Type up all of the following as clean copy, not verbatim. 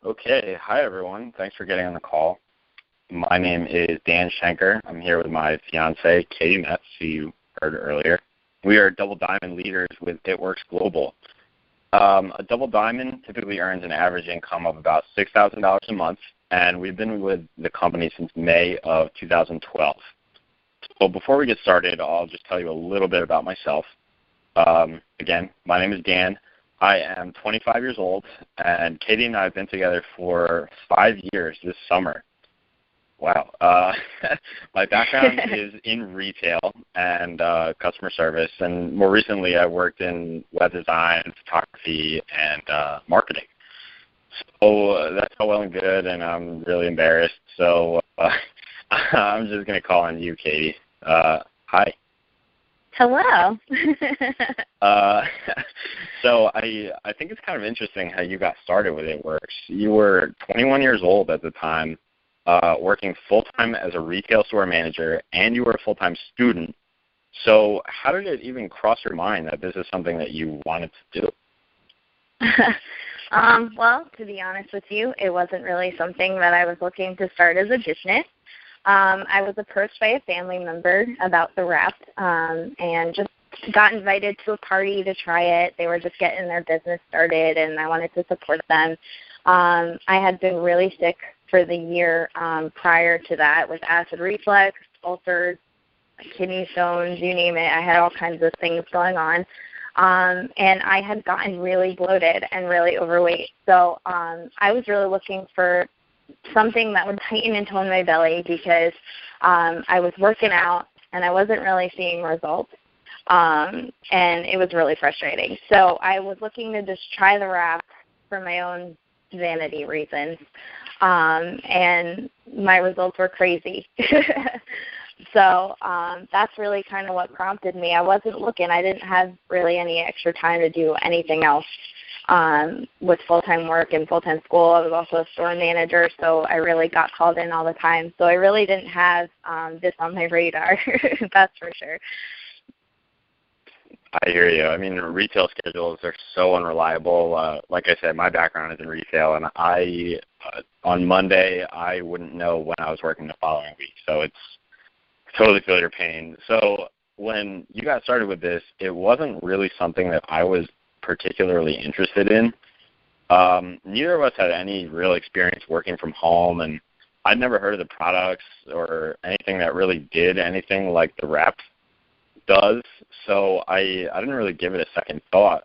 Okay. Hi, everyone. Thanks for getting on the call. My name is Dan Schenker. I'm here with my fiance, Caity Metz, who you heard earlier. We are double diamond leaders with It Works Global. A double diamond typically earns an average income of about $6,000 a month, and we've been with the company since May of 2012. So before we get started, I'll just tell you a little bit about myself. Again, my name is Dan. I am 25 years old, and Caity and I have been together for 5 years this summer. Wow. My background is in retail and customer service, and more recently I worked in web design, photography, and marketing. So that's all well and good, and I'm really embarrassed. So I'm just going to call on you, Caity. Hi. Hello. So I think it's kind of interesting how you got started with It Works. You were 21 years old at the time, working full-time as a retail store manager, and you were a full-time student. So how did it even cross your mind that this is something that you wanted to do? Well, to be honest with you, it wasn't really something that I was looking to start as a business. I was approached by a family member about the wrap and just got invited to a party to try it. They were just getting their business started, and I wanted to support them. I had been really sick for the year prior to that with acid reflux, ulcers, kidney stones, you name it. I had all kinds of things going on. And I had gotten really bloated and really overweight. So I was really looking for something that would tighten and tone my belly because I was working out and I wasn't really seeing results. And it was really frustrating. So I was looking to just try the wrap for my own vanity reasons. And my results were crazy. So that's really kind of what prompted me. I wasn't looking. I didn't have really any extra time to do anything else with full-time work and full-time school. I was also a store manager, so I really got called in all the time. So I really didn't have this on my radar, that's for sure. I hear you. I mean, retail schedules are so unreliable. Like I said, my background is in retail, and on Monday, I wouldn't know when I was working the following week. So it's totally feel your pain. So when you got started with this, it wasn't really something that I was particularly interested in. Neither of us had any real experience working from home, and I'd never heard of the products or anything that really did anything like the wrap does, so I didn't really give it a second thought.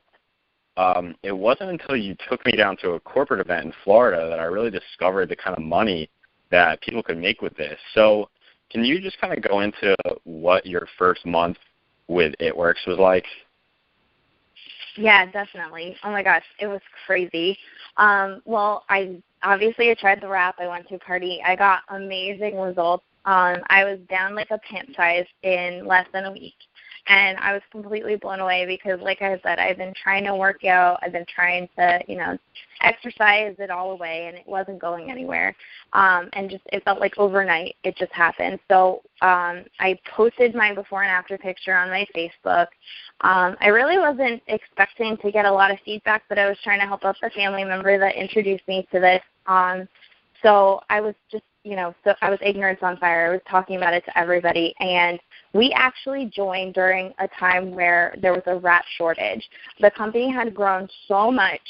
It wasn't until you took me down to a corporate event in Florida that I really discovered the kind of money that people could make with this. So can you just kind of go into what your first month with It Works was like? Yeah, definitely. Oh, my gosh, it was crazy. Well, I tried the wrap. I went to a party. I got amazing results. I was down like a pant size in less than a week. And I was completely blown away because, like I said, I've been trying to work out. I've been trying to, exercise it all away, and it wasn't going anywhere. And just it felt like overnight it just happened. So I posted my before and after picture on my Facebook. I really wasn't expecting to get a lot of feedback, but I was trying to help out the family member that introduced me to this. So I was just, so I was ignorance on fire. I was talking about it to everybody, and we actually joined during a time where there was a wrap shortage. The company had grown so much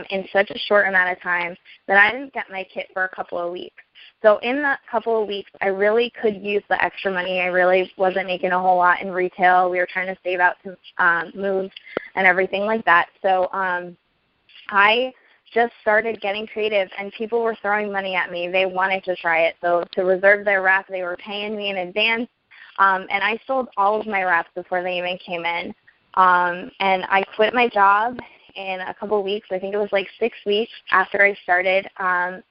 in such a short amount of time that I didn't get my kit for a couple of weeks. So in that couple of weeks, I really could use the extra money. I really wasn't making a whole lot in retail. We were trying to save out to move and everything like that. So I just started getting creative, and people were throwing money at me. They wanted to try it. So to reserve their wrap, they were paying me in advance. And I sold all of my wraps before they even came in. And I quit my job in a couple of weeks. I think it was like 6 weeks after I started. I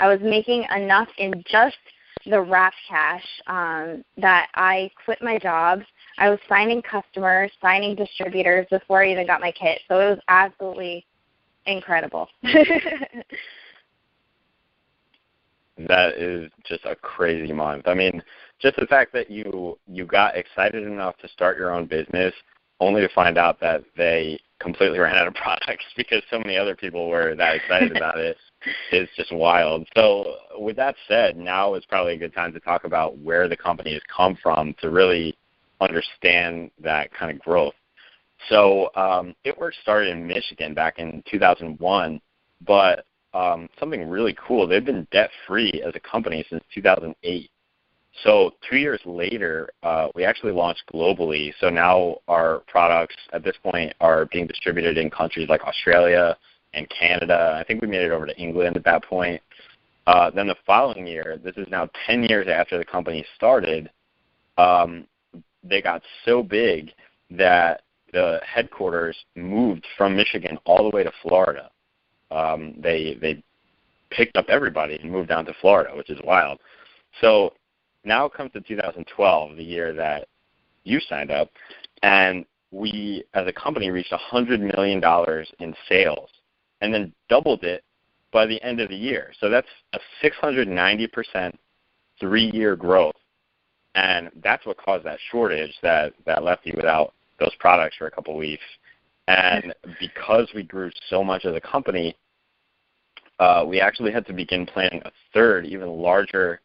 was making enough in just the wrap cash that I quit my job. I was signing customers, signing distributors before I even got my kit. So it was absolutely incredible. That is just a crazy month. I mean, just the fact that you got excited enough to start your own business only to find out that they completely ran out of products because so many other people were that excited about it. It's just wild. So with that said, now is probably a good time to talk about where the company has come from to really understand that kind of growth. So ItWorks started in Michigan back in 2001, but something really cool, they've been debt-free as a company since 2008. So 2 years later, we actually launched globally. So now our products at this point are being distributed in countries like Australia and Canada. I think we made it over to England at that point. Then the following year, this is now 10 years after the company started, they got so big that the headquarters moved from Michigan all the way to Florida. They picked up everybody and moved down to Florida, which is wild. So now comes to 2012, the year that you signed up, and we, as a company, reached $100 million in sales and then doubled it by the end of the year. So that's a 690% 3-year growth. And that's what caused that shortage that left you without those products for a couple of weeks. And because we grew so much as a company, we actually had to begin planning a third, even larger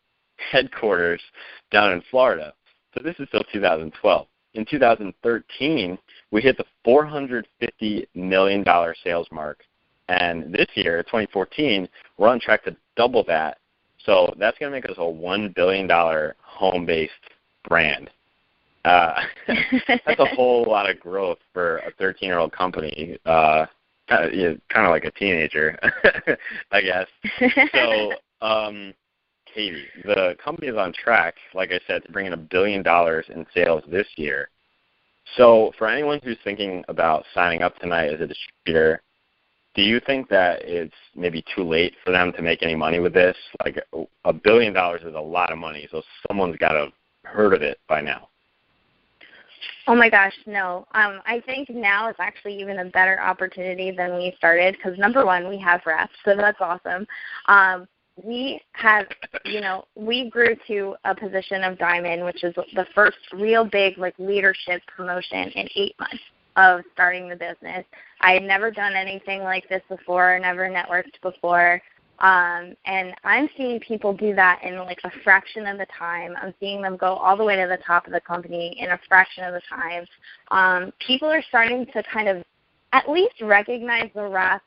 headquarters down in Florida. So this is still 2012. In 2013, we hit the $450 million sales mark. And this year, 2014, we're on track to double that. So that's going to make us a $1 billion home-based brand. That's a whole lot of growth for a 13-year-old company. Kind of like a teenager, I guess. So, Caity, the company is on track, like I said, to bring in $1 billion in sales this year. So for anyone who's thinking about signing up tonight as a distributor, do you think that it's maybe too late for them to make any money with this? Like $1 billion is a lot of money, so someone's got to have heard of it by now. Oh my gosh, no. I think now is actually even a better opportunity than we started because, number one, we have reps, so that's awesome. We have, we grew to a position of diamond, which is the first real big leadership promotion in 8 months of starting the business. I had never done anything like this before, never networked before. And I'm seeing people do that in a fraction of the time. I'm seeing them go all the way to the top of the company in a fraction of the time. People are starting to kind of at least recognize the rep.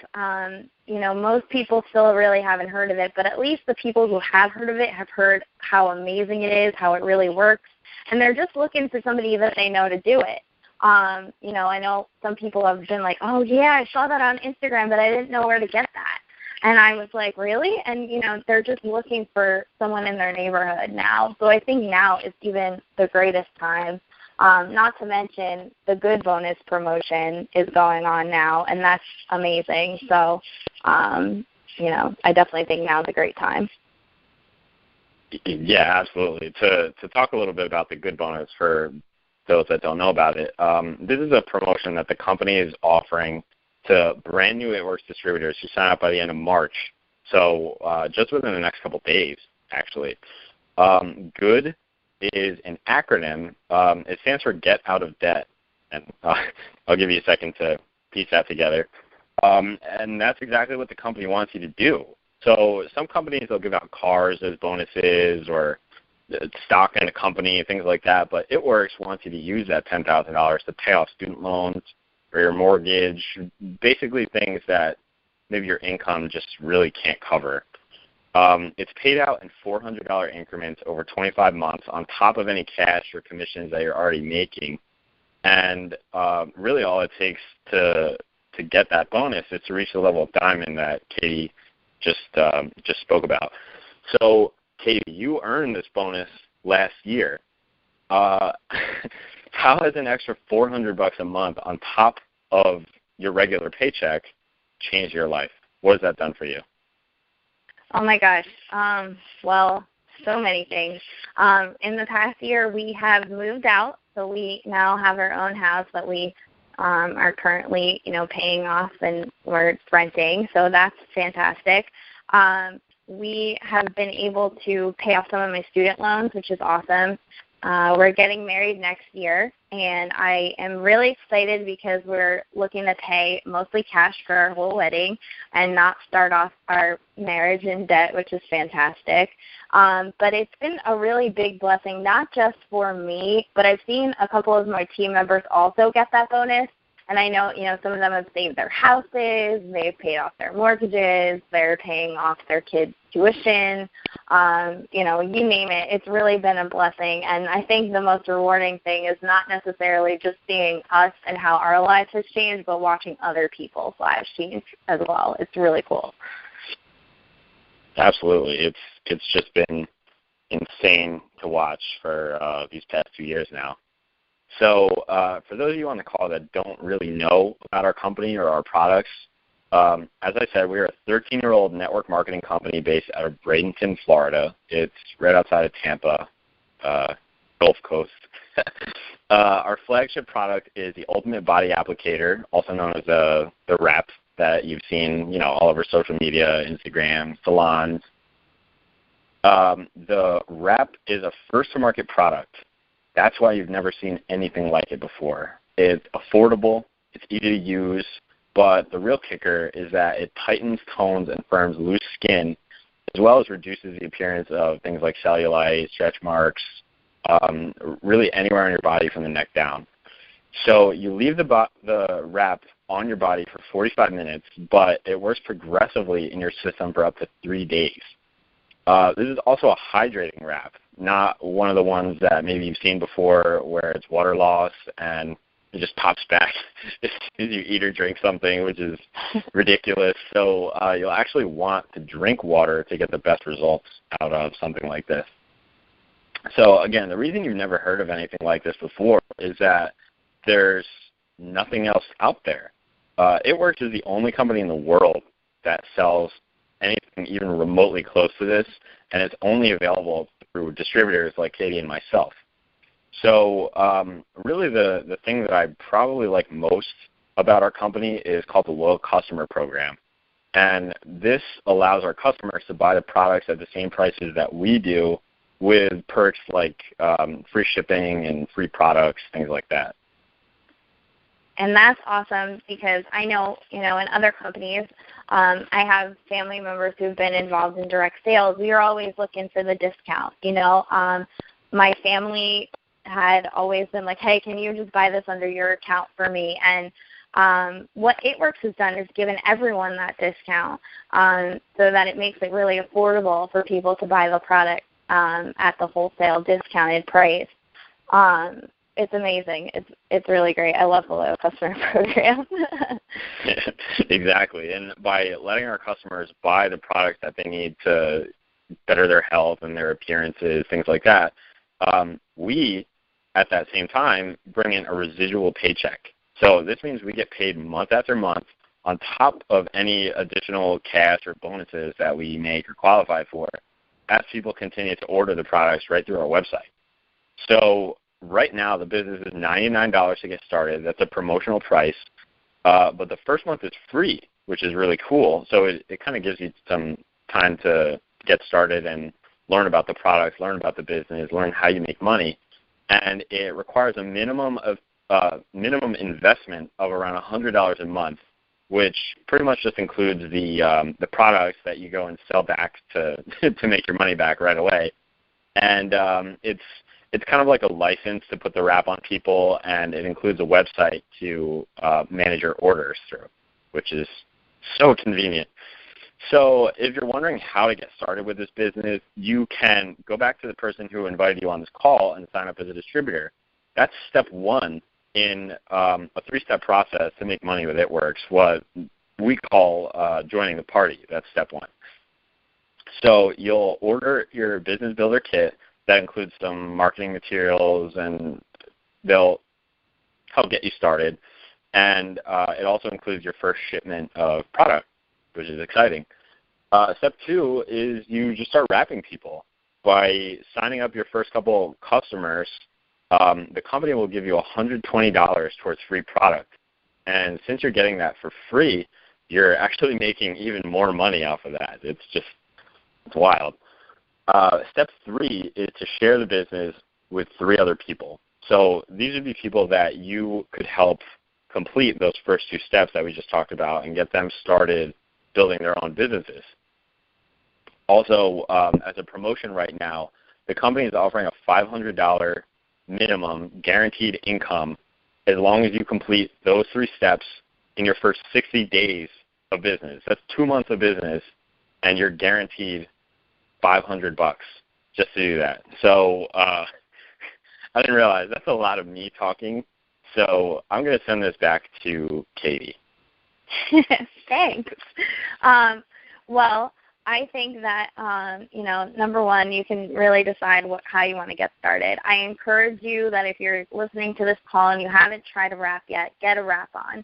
Most people still really haven't heard of it, but at least the people who have heard of it have heard how amazing it is, how it really works, and they're just looking for somebody that they know to do it. I know some people have been like, oh, yeah, I saw that on Instagram, but I didn't know where to get that. And I was like, really? And, they're just looking for someone in their neighborhood now. So I think now is even the greatest time. Not to mention the good bonus promotion is going on now, and that's amazing. So, I definitely think now is a great time. Yeah, absolutely. To talk a little bit about the good bonus for those that don't know about it, this is a promotion that the company is offering to brand new ItWorks distributors who sign up by the end of March. So just within the next couple of days, actually. Good is an acronym. It stands for Get Out of Debt. And I'll give you a second to piece that together. And that's exactly what the company wants you to do. So some companies, they'll give out cars as bonuses or stock in a company, things like that. But ItWorks wants you to use that $10,000 to pay off student loans or your mortgage, basically things that maybe your income just really can't cover. It's paid out in $400 increments over 25 months on top of any cash or commissions that you're already making. And really all it takes to get that bonus is to reach the level of diamond that Caity just spoke about. So, Caity, you earned this bonus last year. How has an extra $400 a month on top of your regular paycheck changed your life? What has that done for you? Oh my gosh. Well, so many things. In the past year, we have moved out, so we now have our own house that we are currently, paying off and we're renting. So that's fantastic. We have been able to pay off some of my student loans, which is awesome. We're getting married next year, and I am really excited because we're looking to pay mostly cash for our whole wedding and not start off our marriage in debt, which is fantastic. But it's been a really big blessing, not just for me, but I've seen a couple of my team members also get that bonus. And I know, some of them have saved their houses, they've paid off their mortgages, they're paying off their kids' tuition, you name it. It's really been a blessing. And I think the most rewarding thing is not necessarily just seeing us and how our lives has changed, but watching other people's lives change as well. It's really cool. Absolutely. It's just been insane to watch for these past 2 years now. So for those of you on the call that don't really know about our company or our products, as I said, we're a 13-year-old network marketing company based out of Bradenton, Florida. It's right outside of Tampa, Gulf Coast. Our flagship product is the Ultimate Body Applicator, also known as the wrap that you've seen, all over social media, Instagram, salons. The wrap is a first-to-market product. That's why you've never seen anything like it before. It's affordable, it's easy to use, but the real kicker is that it tightens, tones, and firms loose skin, as well as reduces the appearance of things like cellulite, stretch marks, really anywhere on your body from the neck down. So you leave the wrap on your body for 45 minutes, but it works progressively in your system for up to 3 days. This is also a hydrating wrap, not one of the ones that maybe you've seen before where it's water loss and it just pops back as soon as you eat or drink something, which is ridiculous. So you'll actually want to drink water to get the best results out of something like this. So again, the reason you've never heard of anything like this before is that there's nothing else out there. It is the only company in the world that sells anything even remotely close to this, and it's only available through distributors like Caity and myself. So really the thing that I probably like most about our company is called the Loyal Customer Program. And this allows our customers to buy the products at the same prices that we do with perks like free shipping and free products, things like that. And that's awesome because I know, in other companies, I have family members who've been involved in direct sales. We are always looking for the discount, My family had always been like, hey, can you just buy this under your account for me? And what ItWorks has done is given everyone that discount so that it makes it really affordable for people to buy the product at the wholesale discounted price. It's amazing. It's really great. I love the Loyal Customer Program. Exactly. And by letting our customers buy the products that they need to better their health and their appearances, things like that, we, at that same time, bring in a residual paycheck. So this means we get paid month after month on top of any additional cash or bonuses that we make or qualify for as people continue to order the products right through our website. So right now, the business is $99 to get started. That's a promotional price. But the first month is free, which is really cool. So it kind of gives you some time to get started and learn about the products, learn about the business, learn how you make money. And it requires a minimum investment of around $100 a month, which pretty much just includes the products that you go and sell back to make your money back right away. And it's kind of like a license to put the wrap on people, and it includes a website to manage your orders through, which is so convenient. So if you're wondering how to get started with this business, you can go back to the person who invited you on this call and sign up as a distributor. That's step one in a 3-step process to make money with ItWorks, what we call joining the party. That's step one. So you'll order your business builder kit. That includes some marketing materials, and they'll help get you started. And it also includes your first shipment of product, which is exciting. Step 2 is you just start wrapping people. By signing up your first couple customers, the company will give you $120 towards free product. And since you're getting that for free, you're actually making even more money off of that. It's wild. Step 3 is to share the business with 3 other people. So these would be people that you could help complete those first 2 steps that we just talked about and get them started building their own businesses. Also, as a promotion right now, the company is offering a $500 minimum guaranteed income as long as you complete those 3 steps in your first 60 days of business. That's 2 months of business, and you're guaranteed $500 just to do that. So I didn't realize that's a lot of me talking. So I'm going to send this back to Caity. Thanks. Well, I think that, number one, you can really decide how you want to get started. I encourage you that if you're listening to this call and you haven't tried a wrap yet, get a wrap on.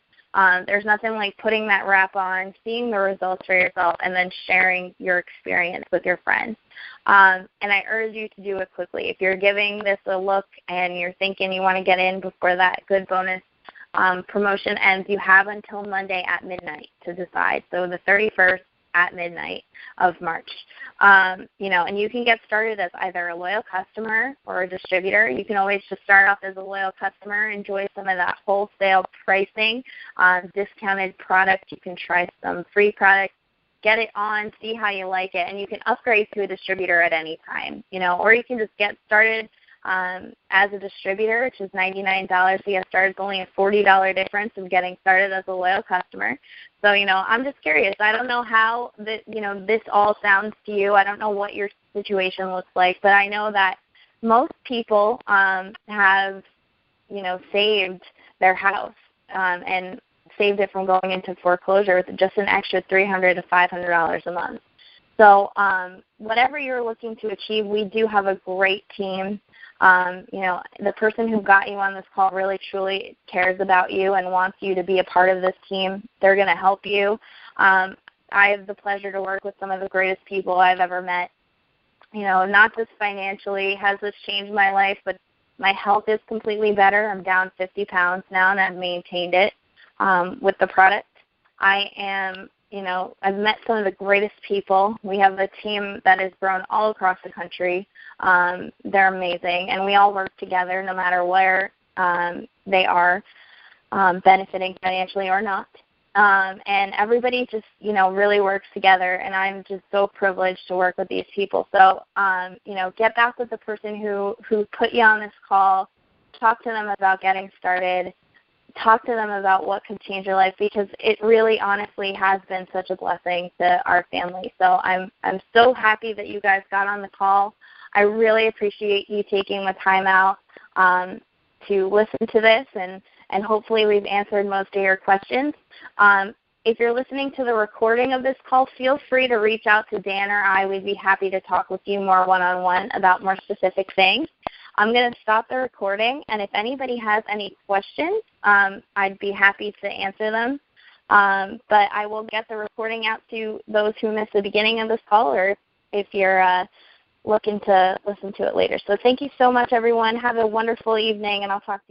There's nothing like putting that wrap on, seeing the results for yourself, and then sharing your experience with your friends. And I urge you to do it quickly. If you're giving this a look and you're thinking you want to get in before that good bonus promotion ends, you have until Monday at midnight to decide. So the 31st at midnight of March. And you can get started as either a loyal customer or a distributor. You can always just start off as a loyal customer, enjoy some of that wholesale pricing, discounted product. You can try some free product, get it on, see how you like it, and you can upgrade to a distributor at any time, or you can just get started as a distributor, which is $99 to get started. It's only a $40 difference of getting started as a loyal customer. So, I'm just curious. I don't know how this all sounds to you. I don't know what your situation looks like, but I know that most people have, saved their house and saved it from going into foreclosure with just an extra $300 to $500 a month. So whatever you're looking to achieve, we do have a great team. The person who got you on this call really, truly cares about you and wants you to be a part of this team. They're going to help you. I have the pleasure to work with some of the greatest people I've ever met. Not just financially has this changed my life, but my health is completely better. I'm down 50 pounds now, and I've maintained it with the product. I've met some of the greatest people. We have a team that has grown all across the country. They're amazing, and we all work together no matter where they are, benefiting financially or not. And everybody just, really works together, and I'm just so privileged to work with these people. So, get back with the person who put you on this call, talk to them about getting started, talk to them about what could change your life, because it really honestly has been such a blessing to our family. So I'm so happy that you guys got on the call. I really appreciate you taking the time out to listen to this, and hopefully we've answered most of your questions. If you're listening to the recording of this call, feel free to reach out to Dan or I. We'd be happy to talk with you more one-on-one about more specific things. I'm going to stop the recording, and if anybody has any questions, I'd be happy to answer them. But I will get the recording out to those who missed the beginning of this call, or if you're looking to listen to it later. So thank you so much, everyone. Have a wonderful evening, and I'll talk to you.